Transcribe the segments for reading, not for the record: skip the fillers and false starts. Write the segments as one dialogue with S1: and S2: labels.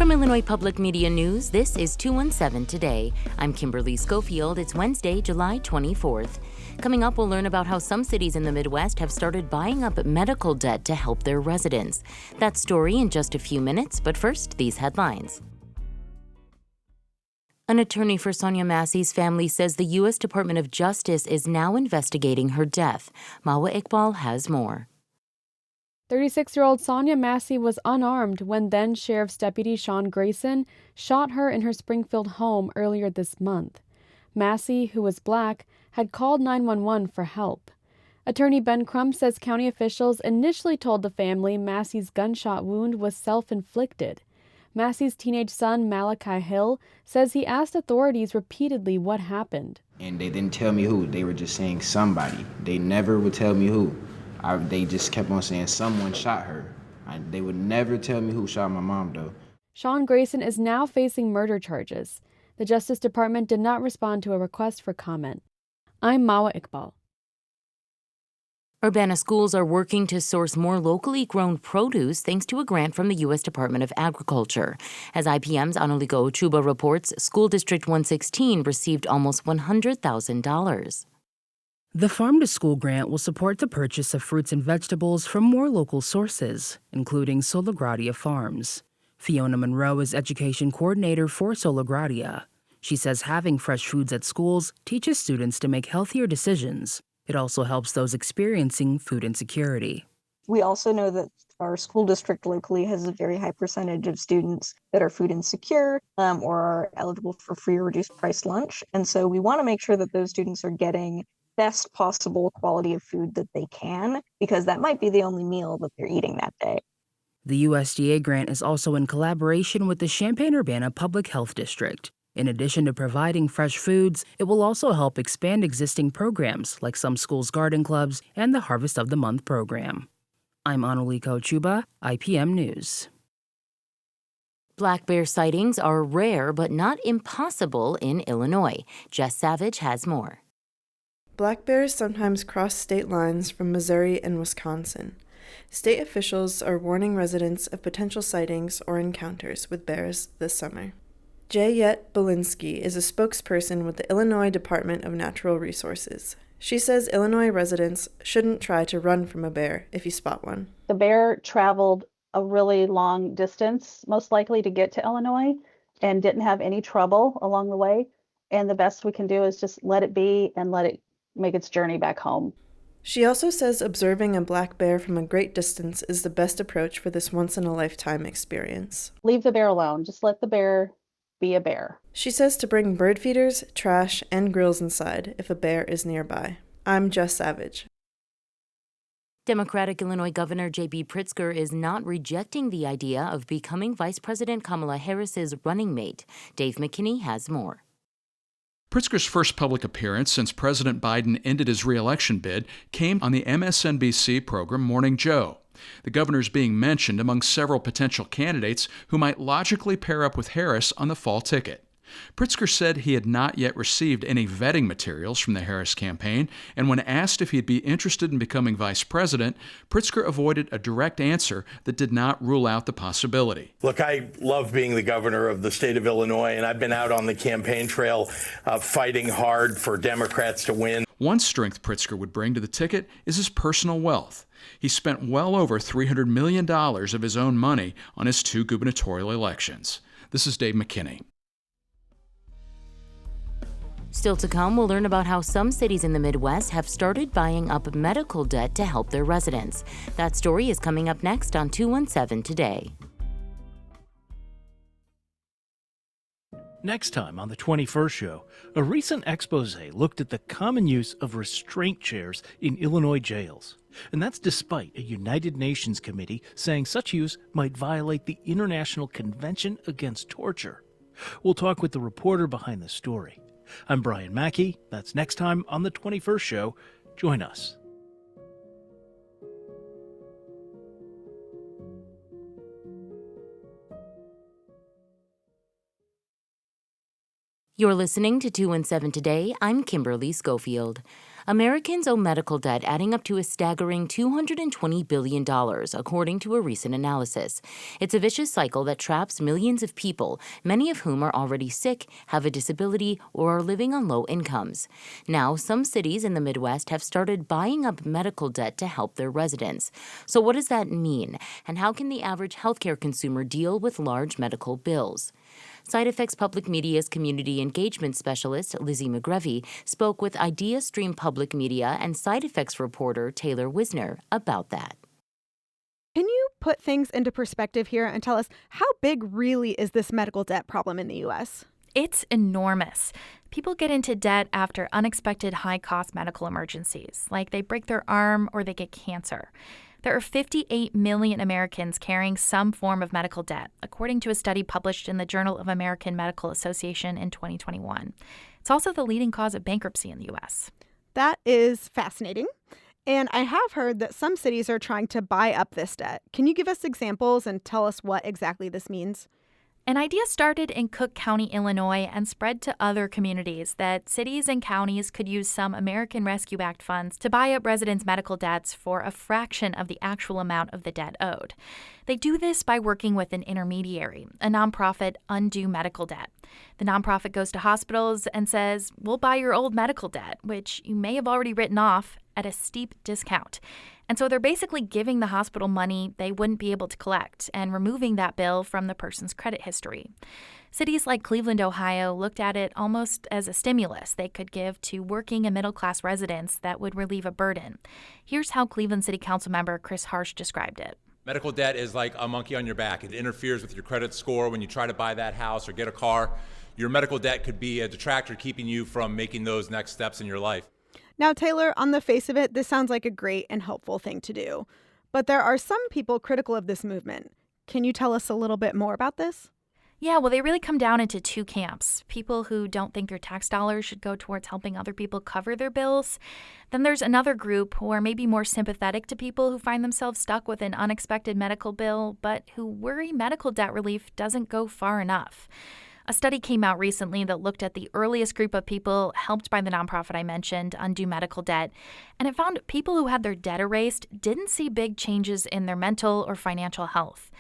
S1: From Illinois Public Media News, this is 217 Today. I'm Kimberly Schofield. It's Wednesday, July 24th. Coming up, we'll learn about how some cities in the Midwest have started buying up medical debt to help their residents. That story in just a few minutes, but first, these headlines. An attorney for Sonia Massey's family says the U.S. Department of Justice is now investigating her death. Mawa Iqbal has more.
S2: 36-year-old Sonia Massey was unarmed when then-Sheriff's Deputy Sean Grayson shot her in her Springfield home earlier this month. Massey, who was black, had called 911 for help. Attorney Ben Crum says county officials initially told the family Massey's gunshot wound was self-inflicted. Massey's teenage son, Malachi Hill, says he asked authorities repeatedly what happened.
S3: And they didn't tell me who. They were just saying somebody. They never would tell me who. They just kept on saying someone shot her. They would never tell me who shot my mom, though.
S2: Sean Grayson is now facing murder charges. The Justice Department did not respond to a request for comment. I'm Mawa Iqbal.
S1: Urbana schools are working to source more locally grown produce thanks to a grant from the U.S. Department of Agriculture. As IPM's Anuliko Ochuba reports, School District 116 received almost $100,000.
S4: The Farm to School grant will support the purchase of fruits and vegetables from more local sources, including Sola Gradia Farms. Fiona Monroe is education coordinator for Sola Gradia. She says having fresh foods at schools teaches students to make healthier decisions. It also helps those experiencing food insecurity.
S5: We also know that our school district locally has a very high percentage of students that are food insecure or are eligible for free or reduced price lunch. And so we want to make sure that those students are getting best possible quality of food that they can, because that might be the only meal that they're eating that day.
S4: The USDA grant is also in collaboration with the Champaign-Urbana Public Health District. In addition to providing fresh foods, it will also help expand existing programs like some schools' garden clubs and the Harvest of the Month program. I'm Anuliko Ochuba, IPM News.
S1: Black bear sightings are rare but not impossible in Illinois. Jess Savage has more.
S6: Black bears sometimes cross state lines from Missouri and Wisconsin. State officials are warning residents of potential sightings or encounters with bears this summer. Jayette Belinsky is a spokesperson with the Illinois Department of Natural Resources. She says Illinois residents shouldn't try to run from a bear if you spot one.
S7: The bear traveled a really long distance, most likely to get to Illinois, and didn't have any trouble along the way. And the best we can do is just let it be and let it make its journey back home.
S6: She also says observing a black bear from a great distance is the best approach for this once-in-a-lifetime experience.
S7: Leave the bear alone. Just let the bear be a bear.
S6: She says to bring bird feeders, trash, and grills inside if a bear is nearby. I'm Jess Savage.
S1: Democratic Illinois Governor J.B. Pritzker is not rejecting the idea of becoming Vice President Kamala Harris's running mate. Dave McKinney has more.
S8: Pritzker's first public appearance since President Biden ended his re-election bid came on the MSNBC program Morning Joe. The governor is being mentioned among several potential candidates who might logically pair up with Harris on the fall ticket. Pritzker said he had not yet received any vetting materials from the Harris campaign, and when asked if he'd be interested in becoming vice president, Pritzker avoided a direct answer that did not rule out the possibility.
S9: Look, I love being the governor of the state of Illinois, and I've been out on the campaign trail fighting hard for Democrats to win.
S8: One strength Pritzker would bring to the ticket is his personal wealth. He spent well over $300 million of his own money on his two gubernatorial elections. This is Dave McKinney.
S1: Still to come, we'll learn about how some cities in the Midwest have started buying up medical debt to help their residents. That story is coming up next on 217 Today.
S10: Next time on the 21st show, a recent expose looked at the common use of restraint chairs in Illinois jails. And that's despite a United Nations committee saying such use might violate the International Convention Against Torture. We'll talk with the reporter behind the story. I'm Brian Mackey. That's next time on the 21st show. Join us.
S1: You're listening to 217 Today. I'm Kimberly Schofield. Americans owe medical debt adding up to a staggering $220 billion, according to a recent analysis. It's a vicious cycle that traps millions of people, many of whom are already sick, have a disability, or are living on low incomes. Now, some cities in the Midwest have started buying up medical debt to help their residents. So what does that mean? And how can the average healthcare consumer deal with large medical bills? SideFX Public Media's community engagement specialist, Lizzie McGrevy, spoke with IdeaStream Public Media and SideFX reporter Taylor Wisner about that.
S11: Can you put things into perspective here and tell us how big really is this medical debt problem in the U.S.?
S12: It's enormous. People get into debt after unexpected high-cost medical emergencies, like they break their arm or they get cancer. There are 58 million Americans carrying some form of medical debt, according to a study published in the Journal of American Medical Association in 2021. It's also the leading cause of bankruptcy in the U.S.
S11: That is fascinating. And I have heard that some cities are trying to buy up this debt. Can you give us examples and tell us what exactly this means?
S12: An idea started in Cook County, Illinois, and spread to other communities that cities and counties could use some American Rescue Act funds to buy up residents' medical debts for a fraction of the actual amount of the debt owed. They do this by working with an intermediary, a nonprofit, Undo Medical Debt. The nonprofit goes to hospitals and says, "We'll buy your old medical debt," which you may have already written off, at a steep discount. And so they're basically giving the hospital money they wouldn't be able to collect and removing that bill from the person's credit history. Cities like Cleveland, Ohio, looked at it almost as a stimulus they could give to working and middle-class residents that would relieve a burden. Here's how Cleveland City Council member Chris Harsh described it.
S13: Medical debt is like a monkey on your back. It interferes with your credit score when you try to buy that house or get a car. Your medical debt could be a detractor keeping you from making those next steps in your life.
S11: Now, Taylor, on the face of it, this sounds like a great and helpful thing to do. But there are some people critical of this movement. Can you tell us a little bit more about this?
S12: Yeah, well, they really come down into two camps. People who don't think their tax dollars should go towards helping other people cover their bills. Then there's another group who are maybe more sympathetic to people who find themselves stuck with an unexpected medical bill, but who worry medical debt relief doesn't go far enough. A study came out recently that looked at the earliest group of people helped by the nonprofit I mentioned, Undo Medical Debt, and it found people who had their debt erased didn't see big changes in their mental or financial health.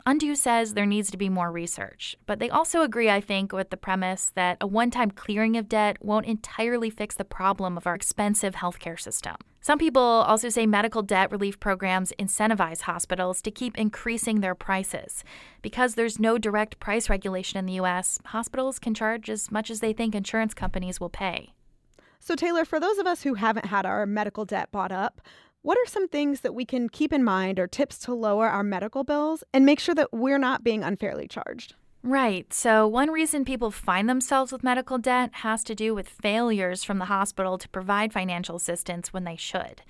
S12: Undo says there needs to be more research, but they also agree, I think, with the premise that a one-time clearing of debt won't entirely fix the problem of our expensive healthcare system. Some people also say medical debt relief programs incentivize hospitals to keep increasing their prices. Because there's no direct price regulation in the U.S., hospitals can charge as much as they think insurance companies will pay.
S11: So, Taylor, for those of us who haven't had our medical debt bought up, what are some things that we can keep in mind or tips to lower our medical bills and make sure that we're not being unfairly charged?
S12: Right. So one reason people find themselves with medical debt has to do with failures from the hospital to provide financial assistance when they should.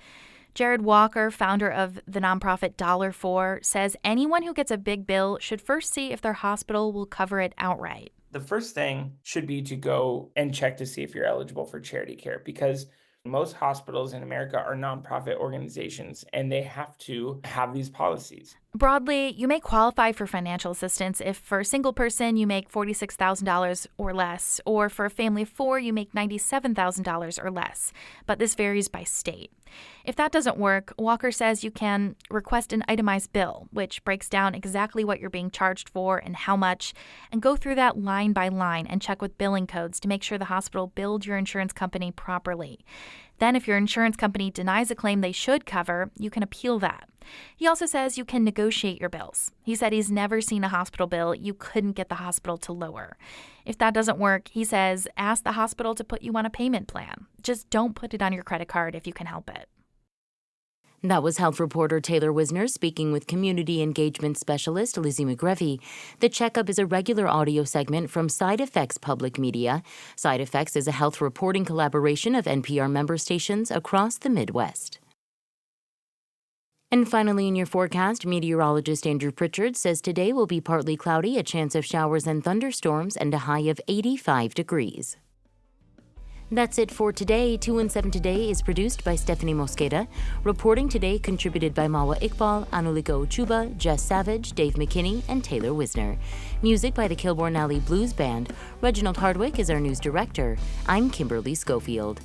S12: Jared Walker, founder of the nonprofit $4, says anyone who gets a big bill should first see if their hospital will cover it outright.
S14: The first thing should be to go and check to see if you're eligible for charity care, because most hospitals in America are nonprofit organizations, and they have to have these policies.
S12: Broadly, you may qualify for financial assistance if for a single person you make $46,000 or less, or for a family of four you make $97,000 or less, but this varies by state. If that doesn't work, Walker says you can request an itemized bill, which breaks down exactly what you're being charged for and how much, and go through that line by line and check with billing codes to make sure the hospital billed your insurance company properly. Then if your insurance company denies a claim they should cover, you can appeal that. He also says you can negotiate your bills. He said he's never seen a hospital bill you couldn't get the hospital to lower. If that doesn't work, he says ask the hospital to put you on a payment plan. Just don't put it on your credit card if you can help it.
S1: That was health reporter Taylor Wisner speaking with community engagement specialist Lizzie McGrevy. The Checkup is a regular audio segment from SideFX Public Media. SideFX is a health reporting collaboration of NPR member stations across the Midwest. And finally, in your forecast, meteorologist Andrew Pritchard says today will be partly cloudy, a chance of showers and thunderstorms, and a high of 85 degrees. That's it for today. 2 and 7 Today is produced by Stephanie Mosqueda. Reporting today contributed by Mawa Iqbal, Anuliko Chuba, Jess Savage, Dave McKinney, and Taylor Wisner. Music by the Kilbourne Alley Blues Band. Reginald Hardwick is our news director. I'm Kimberly Schofield.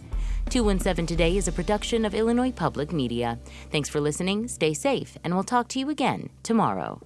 S1: 217 Today is a production of Illinois Public Media. Thanks for listening, stay safe, and we'll talk to you again tomorrow.